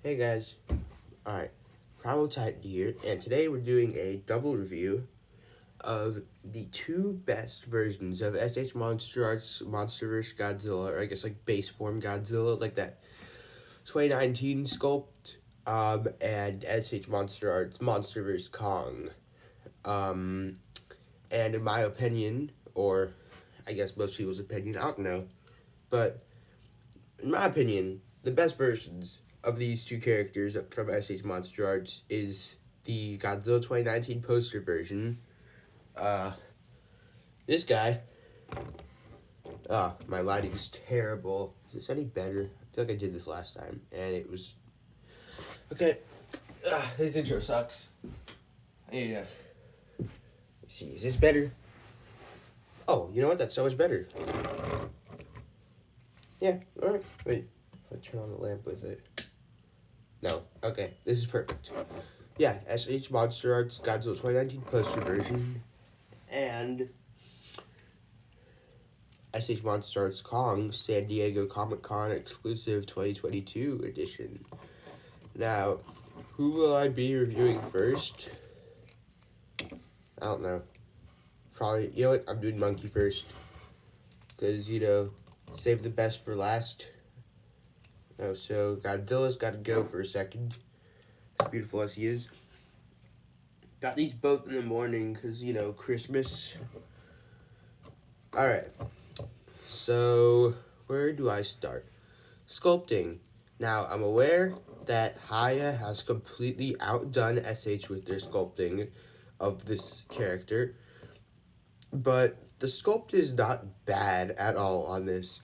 Hey guys, alright, Primal Titan here, and today we're doing a double review of the two best versions of SH Monsterarts Monsterverse Godzilla, or I guess like base form Godzilla, like that 2019 sculpt, and SH Monsterarts Monsterverse Kong. Um, and in my opinion, or I guess most people's opinion, I don't know, but in my opinion, the best versions of these two characters from SH Monster Arts is the Godzilla 2019 poster version. Uh, this guy. My lighting is terrible. Is this any better? I feel like I did this last time, and it was okay. This intro sucks. Yeah. See, is this better? Oh, you know what? That's so much better. Yeah. All right. Wait. If I turn on the lamp with it. No. Okay. This is perfect. Yeah, SH Monster Arts Godzilla 2019 poster version, and SH Monster Arts Kong San Diego Comic Con exclusive 2022 edition. Now, who will I be reviewing first? I don't know. Probably, you know what? I'm doing Monkey first. Because, save the best for last. No, so Godzilla's got to go for a second. As beautiful as he is. Got these both in the morning because, Christmas. Alright. So, where do I start? Sculpting. Now, I'm aware that Haya has completely outdone SH with their sculpting of this character, but the sculpt is not bad at all on this.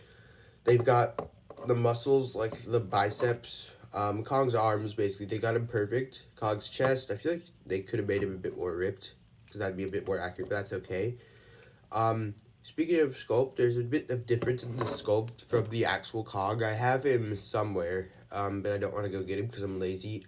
They've got the muscles, like the biceps, Kong's arms, basically, they got him perfect. Kong's chest, I feel like they could have made him a bit more ripped, because that'd be a bit more accurate, but that's okay. Speaking of sculpt, there's a bit of difference in the sculpt from the actual Kong. I have him somewhere, but I don't want to go get him because I'm lazy.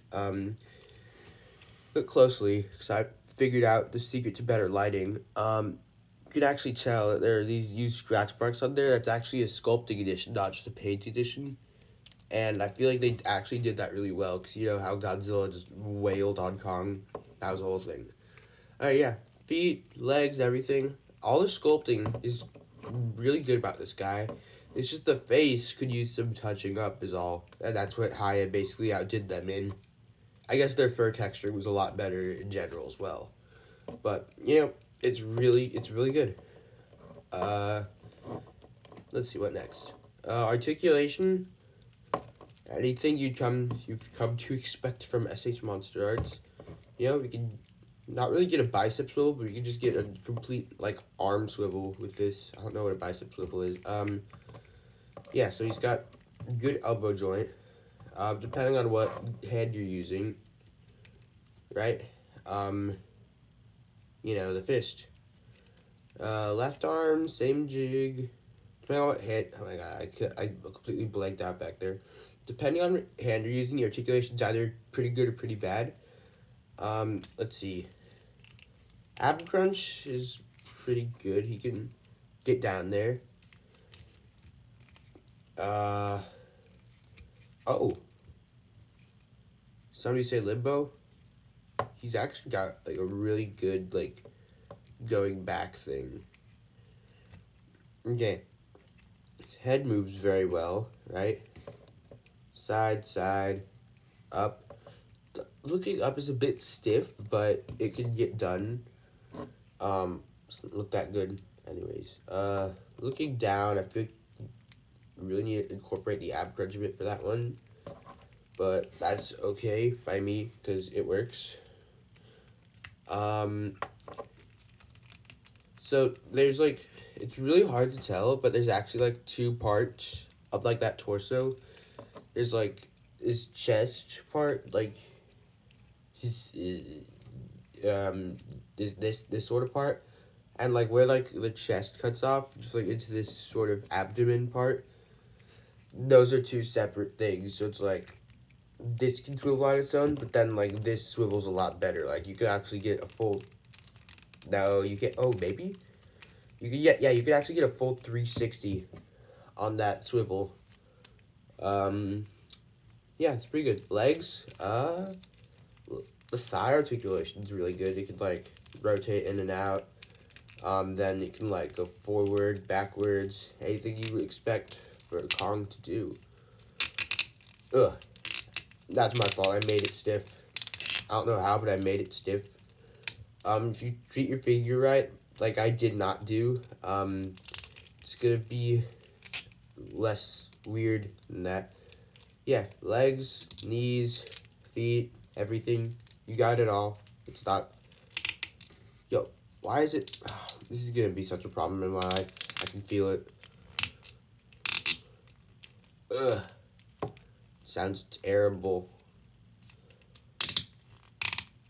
Look closely, because I figured out the secret to better lighting. You can actually tell that there are these used scratch marks on there. That's actually a sculpting edition, not just a paint edition. And I feel like they actually did that really well, because you know how Godzilla just wailed on Kong? That was the whole thing. Alright, yeah. Feet, legs, everything. All the sculpting is really good about this guy. It's just the face could use some touching up is all. And that's what Haya basically outdid them in. I guess their fur texture was a lot better in general as well. But, it's really good. Uh, let's see what next. Articulation. Anything you've come to expect from SH Monster Arts. We can not really get a bicep swivel, but we can just get a complete, arm swivel with this. I don't know what a bicep swivel is. Yeah, so he's got good elbow joint, depending on what hand you're using, right? The fist. Left arm, same jig. Depending on what hand, oh my god, I completely blanked out back there. Depending on what hand you're using, the articulation's either pretty good or pretty bad. Let's see. Ab crunch is pretty good. He can get down there. Oh. Somebody say limbo? He's actually got, a really good, going back thing. Okay. His head moves very well, right? Side, side, up. Looking up is a bit stiff, but it can get done. Doesn't look that good anyways. Looking down, I feel like you really need to incorporate the ab crunch a bit for that one. But that's okay by me, because it works. So there's it's really hard to tell, but there's actually two parts of that torso. There's his chest part, his this sort of part, and where the chest cuts off, just into this sort of abdomen part. Those are two separate things. So it's this can swivel on its own, but then this swivels a lot better. You could actually get a full. No, you can't. Oh, maybe you could. Yeah, you could actually get a full 360 on that swivel. Yeah, it's pretty good. Legs, the thigh articulation is really good. It can like rotate in and out. Then it can like go forward, backwards, anything you would expect for a Kong to do. Ugh, that's my fault. I made it stiff. I don't know how, but I made it stiff. If you treat your figure right, like I did not do, it's gonna be less weird than that. Yeah, legs, knees, feet, everything. You got it all. It's not. Yo, why is it? This is gonna be such a problem in my life. I can feel it. Ugh. Sounds terrible.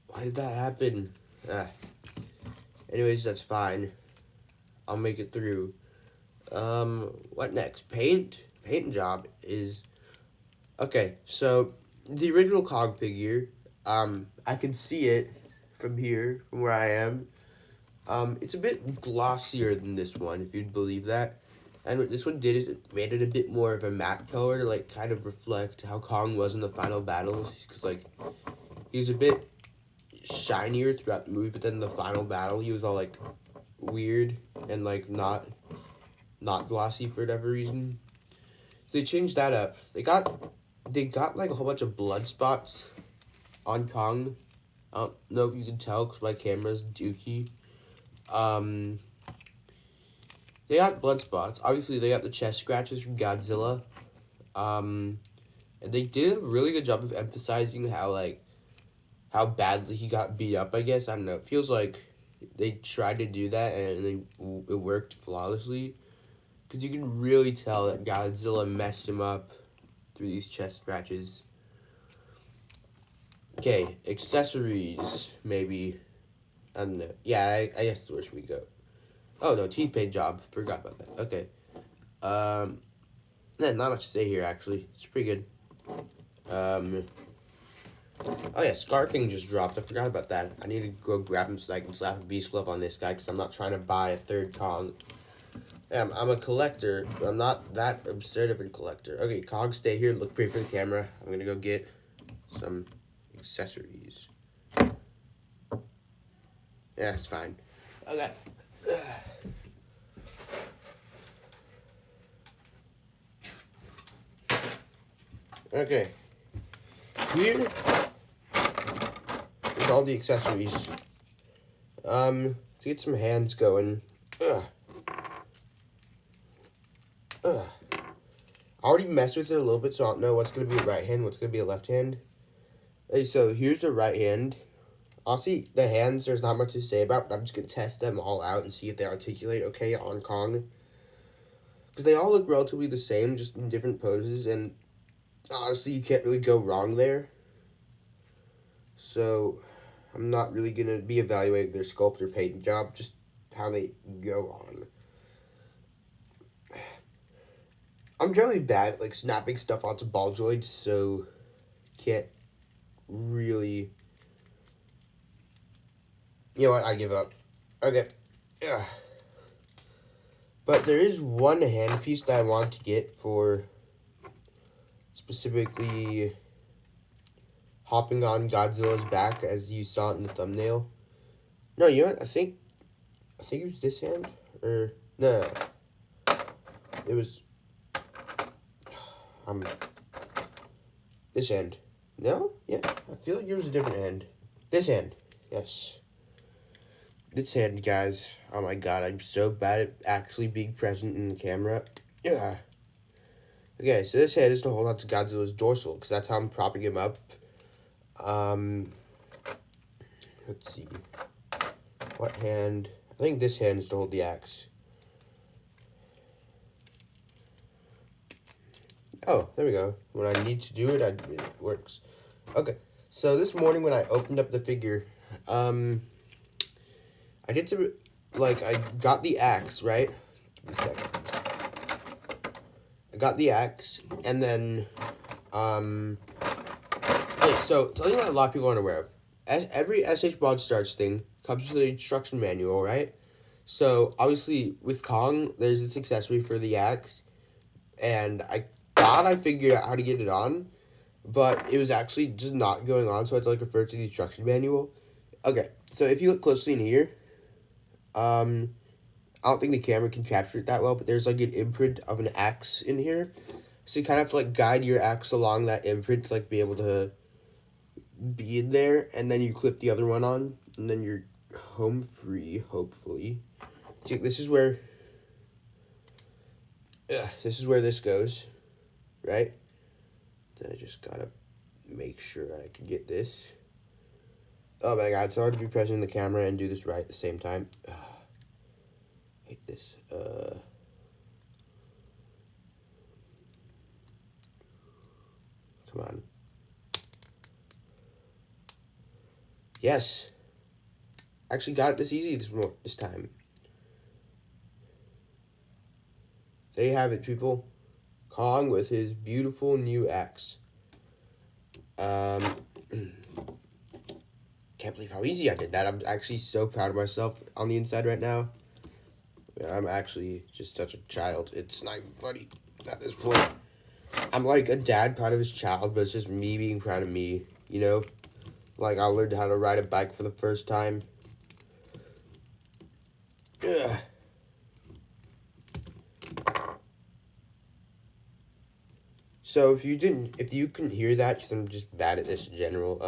Why did that happen? Anyways, that's fine. I'll make it through. What next? Paint? Paint job is... Okay, so the original Cog figure, I can see it from here, from where I am. It's a bit glossier than this one, if you'd believe that. And what this one did is it made it a bit more of a matte color to, like, kind of reflect how Kong was in the final battles. Because, like, he was a bit shinier throughout the movie, but then in the final battle, he was all, like, weird and, like, not glossy for whatever reason. So they changed that up. They got like, a whole bunch of blood spots on Kong. I don't know if you can tell because my camera's dookie. They got blood spots. Obviously, they got the chest scratches from Godzilla. And they did a really good job of emphasizing how badly he got beat up, I guess. I don't know. It feels like they tried to do that and it worked flawlessly. Because you can really tell that Godzilla messed him up through these chest scratches. Okay, accessories, maybe. I don't know. Yeah, I guess that's where should we go. Oh, no, T-Paint job. Forgot about that. Okay. Not much to say here, actually. It's pretty good. Oh, yeah, Scar King just dropped. I forgot about that. I need to go grab him so I can slap a Beast Glove on this guy because I'm not trying to buy a third Kong. Yeah, I'm a collector, but I'm not that absurd of a collector. Okay, Kong, stay here. Look pretty for the camera. I'm going to go get some accessories. Yeah, it's fine. Okay. Okay. Here is all the accessories. Let's get some hands going. I already messed with it a little bit, so I don't know what's going to be a right hand, what's going to be a left hand. Okay, so here's the right hand. Honestly, the hands, there's not much to say about, but I'm just going to test them all out and see if they articulate okay on Kong. Because they all look relatively the same, just in different poses, and honestly, you can't really go wrong there. So, I'm not really going to be evaluating their sculpt or paint job, just how they go on. I'm generally bad at, like, snapping stuff onto ball joints, so can't really... You know what? I give up. Okay. Ugh. But there is one handpiece that I want to get for specifically hopping on Godzilla's back, as you saw it in the thumbnail. No, you know what? I think it was this hand, or no, it was this hand. No, yeah, I feel like it was a different hand. This hand, yes. This hand, guys. Oh my god, I'm so bad at actually being present in the camera. Yeah. Okay, so this hand is to hold on to Godzilla's dorsal, because that's how I'm propping him up. Let's see. What hand? I think this hand is to hold the axe. Oh, there we go. When I need to do it, it works. Okay, so this morning when I opened up the figure, I got the axe, right? Give me a second. I got the axe, and then, okay, so something that a lot of people aren't aware of. Every SH Monsterarts thing comes with an instruction manual, right? So, obviously, with Kong, there's this accessory for the axe, and I thought I figured out how to get it on, but it was actually just not going on, so I had to like refer to the instruction manual. Okay, so if you look closely in here, I don't think the camera can capture it that well, but there's like an imprint of an axe in here. So you kind of have to like guide your axe along that imprint to like be able to be in there, and then you clip the other one on, and then you're home free, hopefully. See, this is where this goes, right? Then I just gotta make sure I can get this. Oh my god, it's hard to be present in the camera and do this right at the same time. Hate this. Come on. Yes. Actually got it this easy this time. There you have it, people. Kong with his beautiful new axe. Can't believe how easy I did that. I'm actually so proud of myself on the inside right now. I'm actually just such a child. It's not even funny at this point. I'm like a dad proud of his child, but it's just me being proud of me, you know? Like, I learned how to ride a bike for the first time. Ugh. So if you couldn't hear that, because I'm just bad at this in general,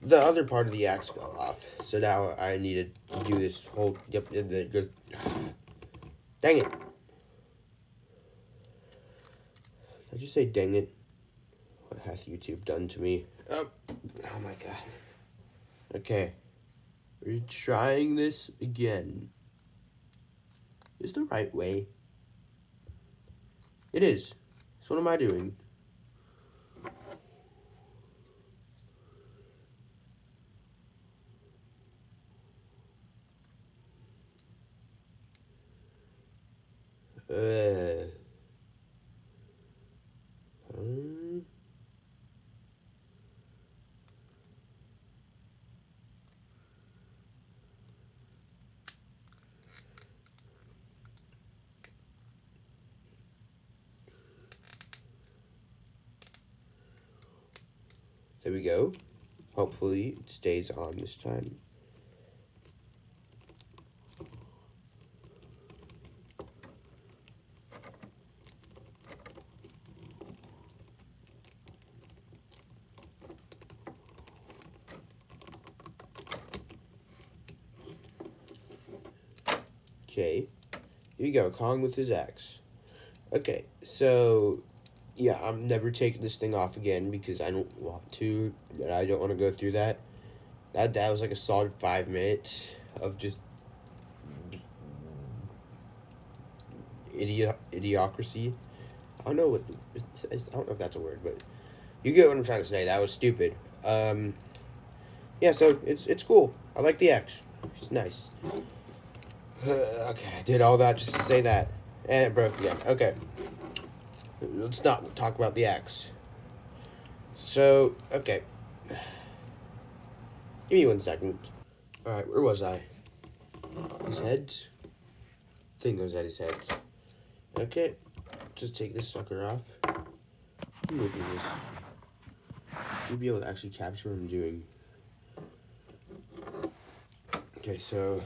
the other part of the axe fell off. So now I needed to do this whole, dang it. Did I just say dang it? What has YouTube done to me? Oh my god. Okay. We're trying this again. Is the right way? It is. So what am I doing? There we go. Hopefully it stays on this time. Okay. Here you go, Kong with his axe. Okay, so yeah, I'm never taking this thing off again because I don't want to. I don't want to go through that. That was like a solid 5 minutes of just idiocracy. I don't know what I don't know if that's a word, but you get what I'm trying to say. That was stupid. Yeah, so it's cool. I like the axe. It's nice. Okay, I did all that just to say that, and it broke again. Okay, let's not talk about the axe. So okay, give me 1 second. All right, where was I? His heads. I think I was at his heads. Okay, just take this sucker off. I'm moving this. You'll be able to actually capture what I'm doing. Okay, so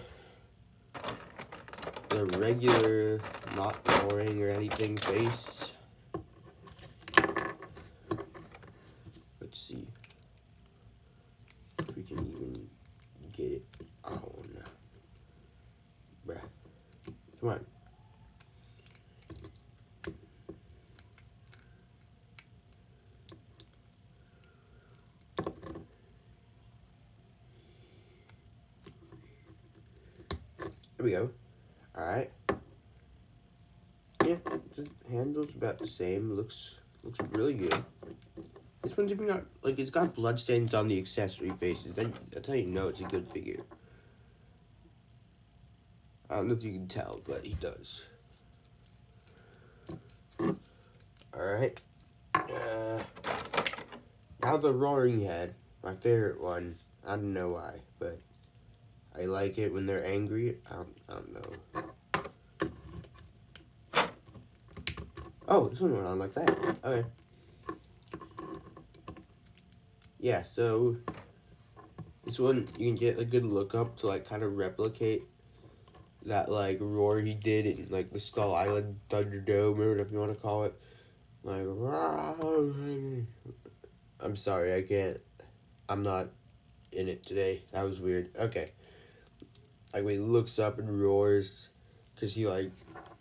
the regular, not boring or anything face. Let's see if we can even get it on. Bruh. Come on. There we go. Alright. Yeah, the handle's about the same. Looks really good. This one's even got, like, it's got blood stains on the accessory faces. That's how you know it's a good figure. I don't know if you can tell, but he does. Alright. Now the roaring head. My favorite one. I don't know why, but I like it when they're angry. I don't know. Oh, this one went on like that. Okay. yeah, so this one you can get a good look up to like kind of replicate that like roar he did in like the Skull Island Thunderdome or whatever you want to call it. Like, I'm sorry, I can't. I'm not in it today. That was weird. Okay. Like when he looks up and roars because he like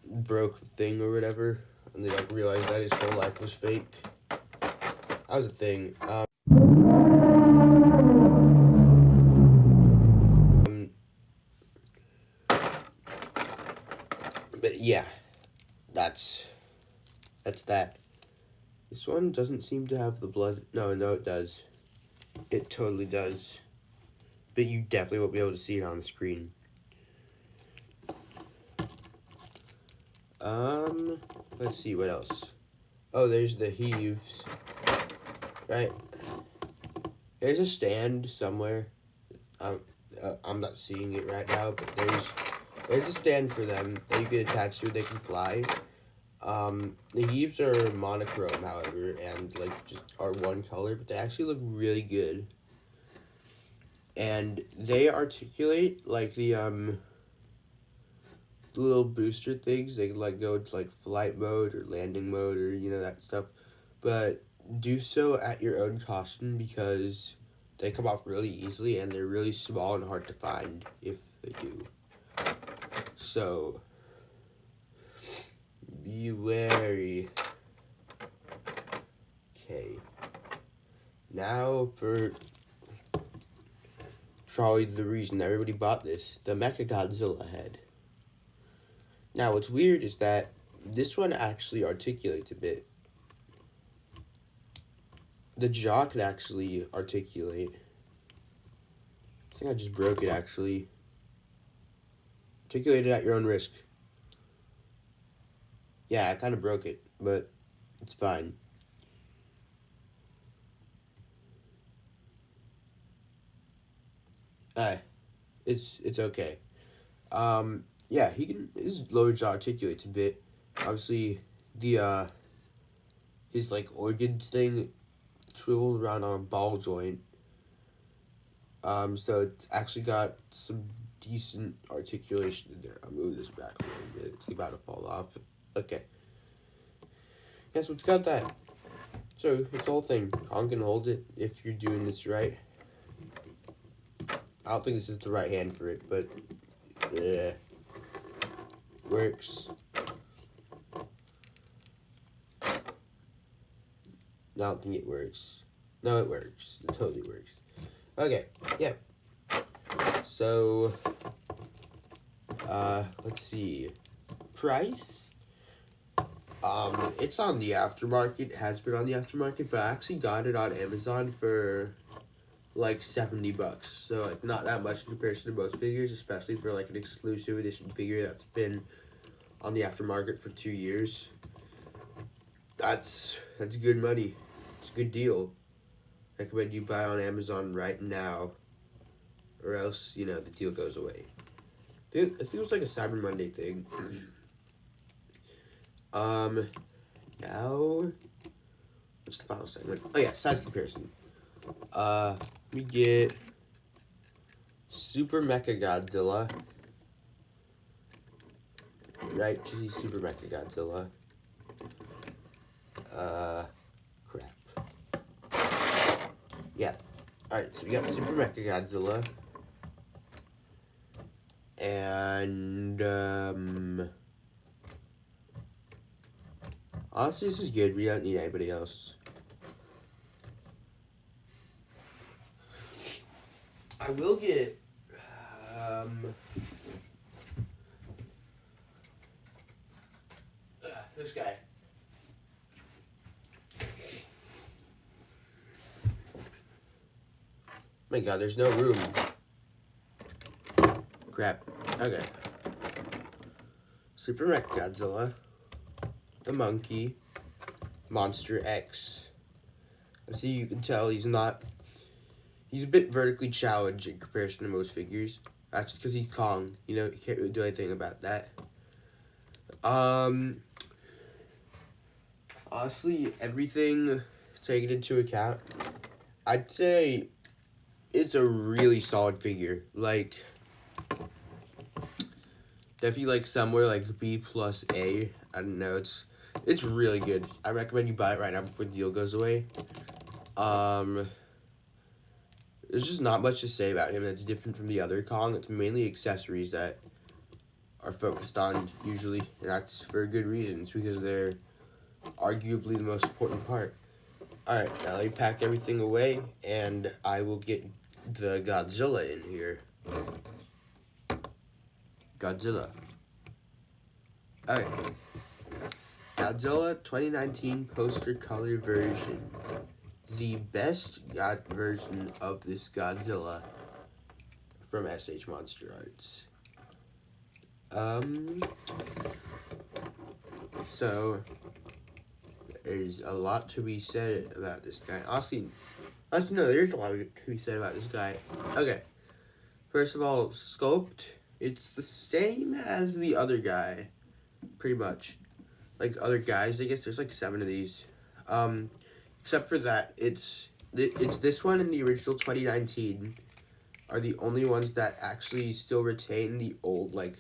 broke the thing or whatever, and they like realized that his whole life was fake. That was a thing. But yeah, that's that. This one doesn't seem to have the blood. No, it does. It totally does. But you definitely won't be able to see it on the screen. Let's see what else. Oh, there's the heaves. Right. There's a stand somewhere. I'm not seeing it right now, but there's a stand for them that you can attach to. They can fly. The heaves are monochrome, however, and like just are one color, but they actually look really good. And they articulate like the little booster things. They can like go into like flight mode or landing mode or that stuff, but do so at your own caution because they come off really easily and they're really small and hard to find if they do. So be wary. Okay. Now for probably the reason everybody bought this, the Mechagodzilla head. Now what's weird is that this one actually articulates a bit. The jaw could actually articulate. I think I just broke it actually. Articulate it at your own risk. Yeah, I kind of broke it, but it's fine. It's okay. Yeah, his lower jaw articulates a bit. Obviously, the his like organs thing swivels around on a ball joint. So it's actually got some decent articulation in there. I'll move this back a little bit. It's about to fall off. Okay. Yeah, so it's got that. So it's the whole thing. Kong can hold it if you're doing this right. I don't think this is the right hand for it, but yeah, works. I don't think it works. No, it works. It totally works. Okay, yeah. So, let's see. Price? It's on the aftermarket. Has been on the aftermarket, but I actually got it on Amazon for like $70. So like not that much in comparison to most figures, especially for like an exclusive edition figure that's been on the aftermarket for 2 years. That's good money. It's a good deal. I recommend you buy on Amazon right now, or else the deal goes away. I think it was like a Cyber Monday thing. Now what's the final segment? Oh yeah, size comparison. We get Super Mecha Godzilla. Right, because he's Super Mecha Godzilla. Crap. Yeah. Alright, so we got Super Mecha Godzilla. And, honestly, this is good. We don't need anybody else. I will get, this guy. My god, there's no room. Crap. Okay. Super Mech Godzilla. The monkey. Monster X. See, you can tell he's a bit vertically challenged in comparison to most figures. That's because he's Kong. You can't really do anything about that. Honestly, everything taken into account, I'd say it's a really solid figure. Like, definitely like somewhere like B plus A. I don't know. It's really good. I recommend you buy it right now before the deal goes away. There's just not much to say about him that's different from the other Kong. It's mainly accessories that are focused on usually, and that's for good reasons because they're arguably the most important part. Alright, now let me pack everything away, and I will get the Godzilla in here. Godzilla. Alright. Godzilla 2019 poster color version. The best version of this Godzilla from SH Monsterarts. So there's a lot to be said about this guy. Actually, no, there's a lot to be said about this guy. Okay, first of all, sculpt. It's the same as the other guy, pretty much. Like other guys, I guess there's like 7 of these. Except for that, it's this one and the original 2019 are the only ones that actually still retain the old like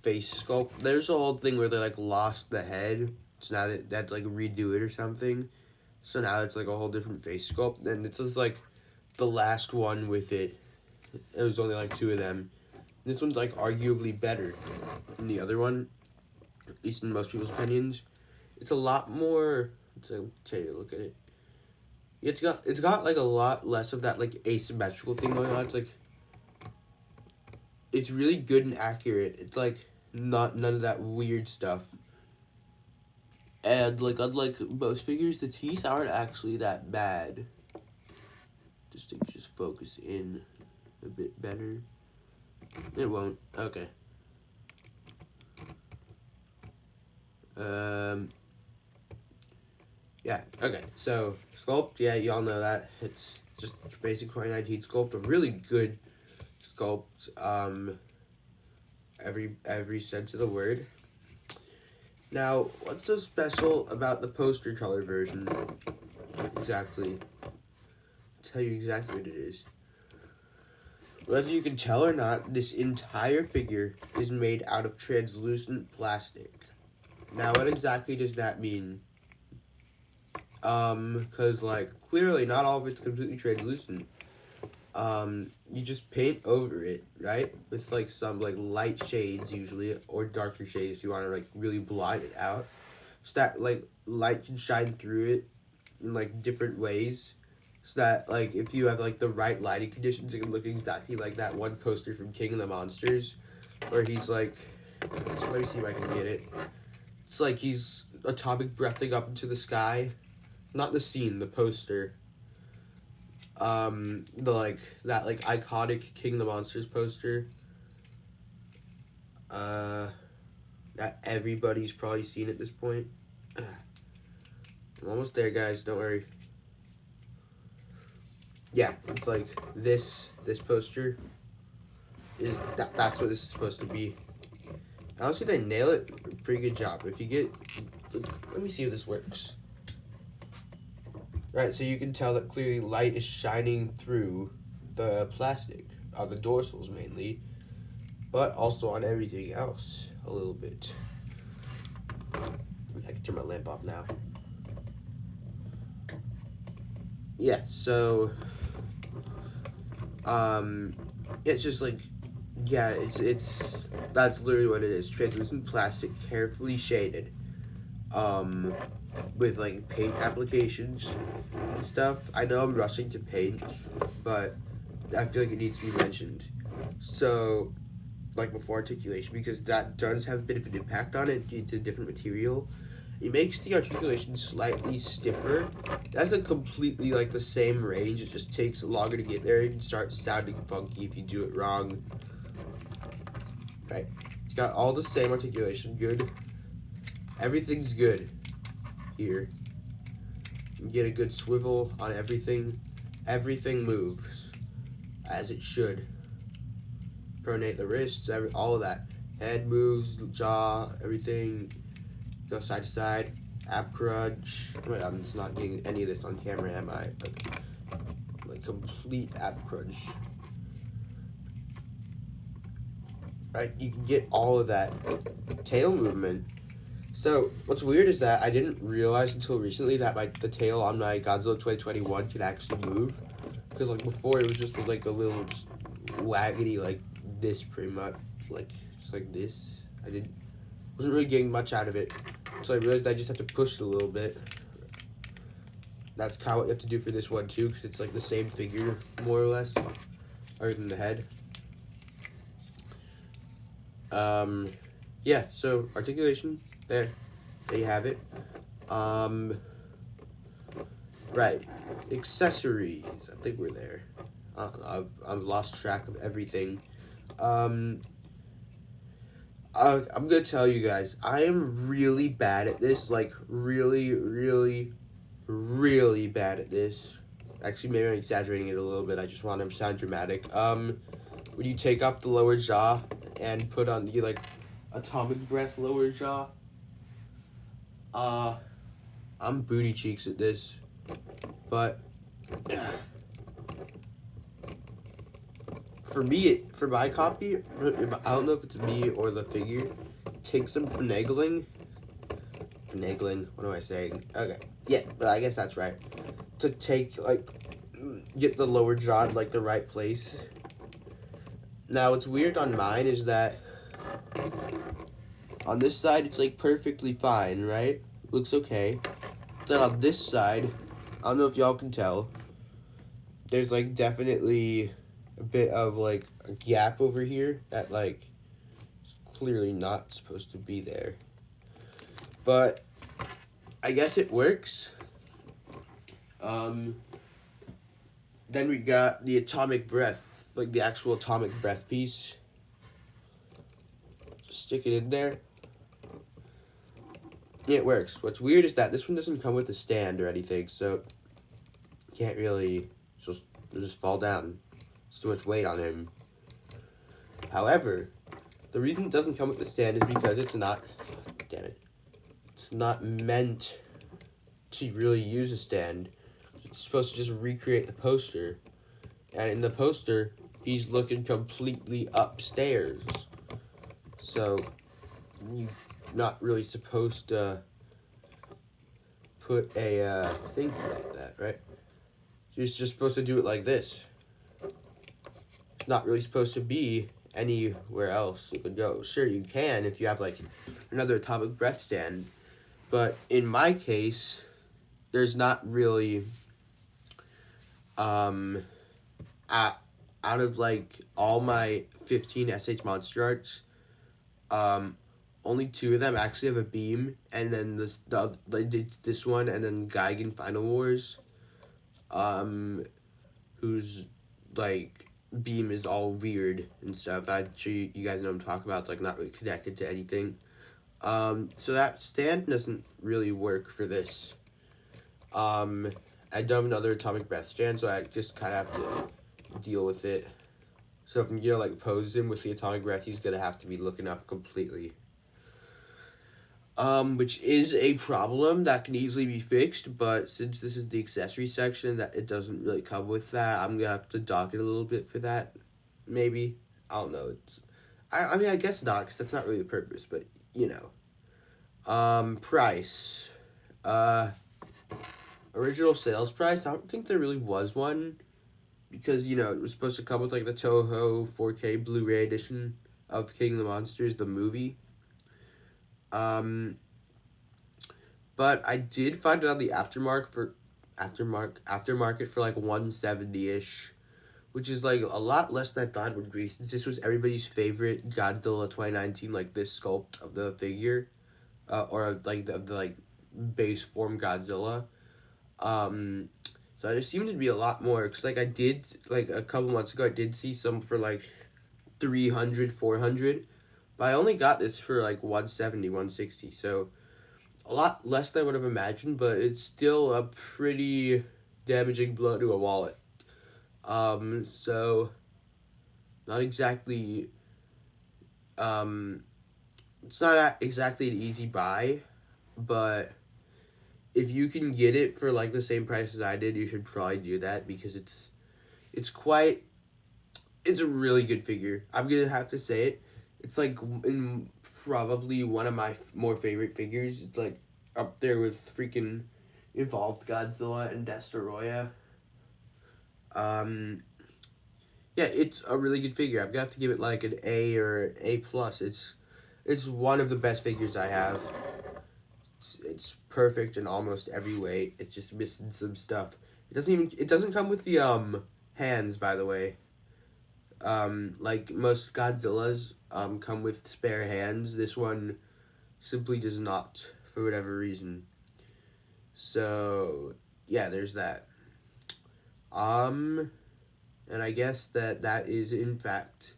face sculpt. There's a whole thing where they like lost the head, so now they had to like redo it or something. So now it's like a whole different face sculpt, and it's just like the last one with it. It was only like 2 of them. This one's like arguably better than the other one, at least in most people's opinions. It's a lot more. So take a look at it. It's got like a lot less of that like asymmetrical thing going on. It's like it's really good and accurate. It's like none of that weird stuff. And like unlike most figures, the teeth aren't actually that bad. This thing just focus in a bit better. It won't. Okay. Yeah, okay, so sculpt, yeah, y'all know that. It's just basic 2019 sculpt, a really good sculpt, every sense of the word. Now, what's so special about the poster color version? Exactly. I'll tell you exactly what it is. Whether you can tell or not, this entire figure is made out of translucent plastic. Now, what exactly does that mean? Because, like, clearly not all of it's completely translucent. You just paint over it, right? With, like, some, like, light shades, usually, or darker shades if you want to, like, really blind it out. So that, like, light can shine through it in, like, different ways. So that, like, if you have, like, the right lighting conditions, it can look exactly like that one poster from King of the Monsters, where he's, like, so let me see if I can get it. It's like he's atomic breathing up into the sky. Not the scene, the poster. The like that like iconic King of the Monsters poster. That everybody's probably seen at this point. I'm almost there, guys. Don't worry. Yeah, it's like this poster is that's what this is supposed to be. Honestly, they nail it. Pretty good job. If you get, let me see if this works. Right, so you can tell that clearly light is shining through the plastic, on the dorsals mainly, but also on everything else a little bit. I can turn my lamp off now. Yeah, so, it's just like, yeah, it's that's literally what it is. Translucent plastic, carefully shaded, with like paint applications and stuff. I know I'm rushing to paint, but I feel like it needs to be mentioned. So, like before articulation, because that does have a bit of an impact on it due to different material. It makes the articulation slightly stiffer. That's a completely like the same range. It just takes longer to get there. It can start sounding funky if you do it wrong. Right. It's got all the same articulation. Good. Everything's good here. You get a good swivel on everything. Everything moves as it should. Pronate the wrists, all of that. Head moves, jaw, everything. Go side to side. Ab crunch. Wait, I'm just not getting any of this on camera, am I? Okay. like complete app crunch. Right, you can get all of that tail movement. So what's weird is that I didn't realize until recently that the tail on my Godzilla 2021 could actually move, because like before it was just like a little just waggedy like this pretty much, like just like this. Wasn't really getting much out of it, so I realized I just have to push it a little bit. That's kind of what you have to do for this one too, because it's like the same figure more or less, other than the head. Yeah. So articulation there you have it. Right, accessories. I think we're there. I've lost track of everything. I'm gonna tell you guys, I am really bad at this. Like really, really, really bad at this. Actually, maybe I'm exaggerating it a little bit. I just want to sound dramatic. When you take off the lower jaw and put on the like atomic breath lower jaw. I'm booty cheeks at this, but for me, for my copy, I don't know if it's me or the figure. Take some finagling. Finagling. What am I saying? Okay, yeah, but I guess that's right. To take like get the lower jaw in, like the right place. Now, what's weird on mine is that on this side it's like perfectly fine, right? Looks okay. Then on this side, I don't know if y'all can tell, there's like definitely a bit of like a gap over here that like is clearly not supposed to be there. But I guess it works. Then we got the atomic breath, like the actual atomic breath piece. Just stick it in there. Yeah, it works. What's weird is that this one doesn't come with a stand or anything, so you can't really just fall down. It's too much weight on him. However, the reason it doesn't come with the stand is because it's not, damn it, it's not meant to really use a stand. It's supposed to just recreate the poster. And in the poster, he's looking completely upstairs. So, you're not really supposed to put a thing like that, right? You're just supposed to do it like this. It's not really supposed to be anywhere else it could go. Sure, you can if you have like another atomic breath stand. But in my case, there's not really out of like all my 15 SH Monsterarts, only 2 of them actually have a beam, and then this one, and then Gigan Final Wars, whose like beam is all weird and stuff. Actually, you guys know what I'm talking about. It's like not really connected to anything. So that stand doesn't really work for this. I don't have another atomic breath stand, so I just kind of have to deal with it. So if I'm gonna like pose him with the atomic breath, he's gonna have to be looking up completely. Which is a problem that can easily be fixed, but since this is the accessory section, that it doesn't really come with that, I'm gonna have to dock it a little bit for that. Maybe. I don't know. I mean, I guess not, because that's not really the purpose, but, you know. Price. Original sales price, I don't think there really was one, because, you know, it was supposed to come with, like, the Toho 4K Blu-ray edition of King of the Monsters, the movie. But I did find it on the aftermarket for like 170-ish, which is like a lot less than I thought it would be, since this was everybody's favorite Godzilla 2019, like this sculpt of the figure, or like the like base form Godzilla. So I assumed it'd be a lot more, because like I did, like a couple months ago, I did see some for like 300, 400, but I only got this for like 170, 160, so a lot less than I would have imagined, but it's still a pretty damaging blow to a wallet. So not exactly, it's not exactly an easy buy, but if you can get it for like the same price as I did, you should probably do that, because it's It's a really good figure. I'm gonna have to say it. It's like in probably one of my more favorite figures. It's like up there with freaking Evolved Godzilla and Destoroyah. Um, yeah, it's a really good figure. I've got to give it like an A or A plus. It's one of the best figures I have. It's perfect in almost every way. It's just missing some stuff. It doesn't come with the hands, by the way. Like most Godzillas come with spare hands. This one simply does not for whatever reason. So yeah, there's that. Um, and I guess that is in fact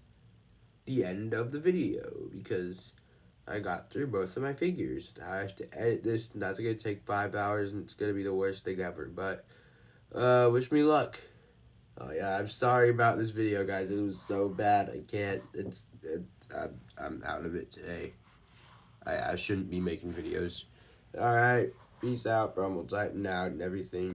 the end of the video because I got through both of my figures. I have to edit this, and that's gonna take 5 hours, and it's gonna be the worst thing ever. But wish me luck. Oh yeah, I'm sorry about this video, guys. It was so bad. I can't. I'm out of it today. I shouldn't be making videos. All right, peace out, bro. We'll tighten out and everything.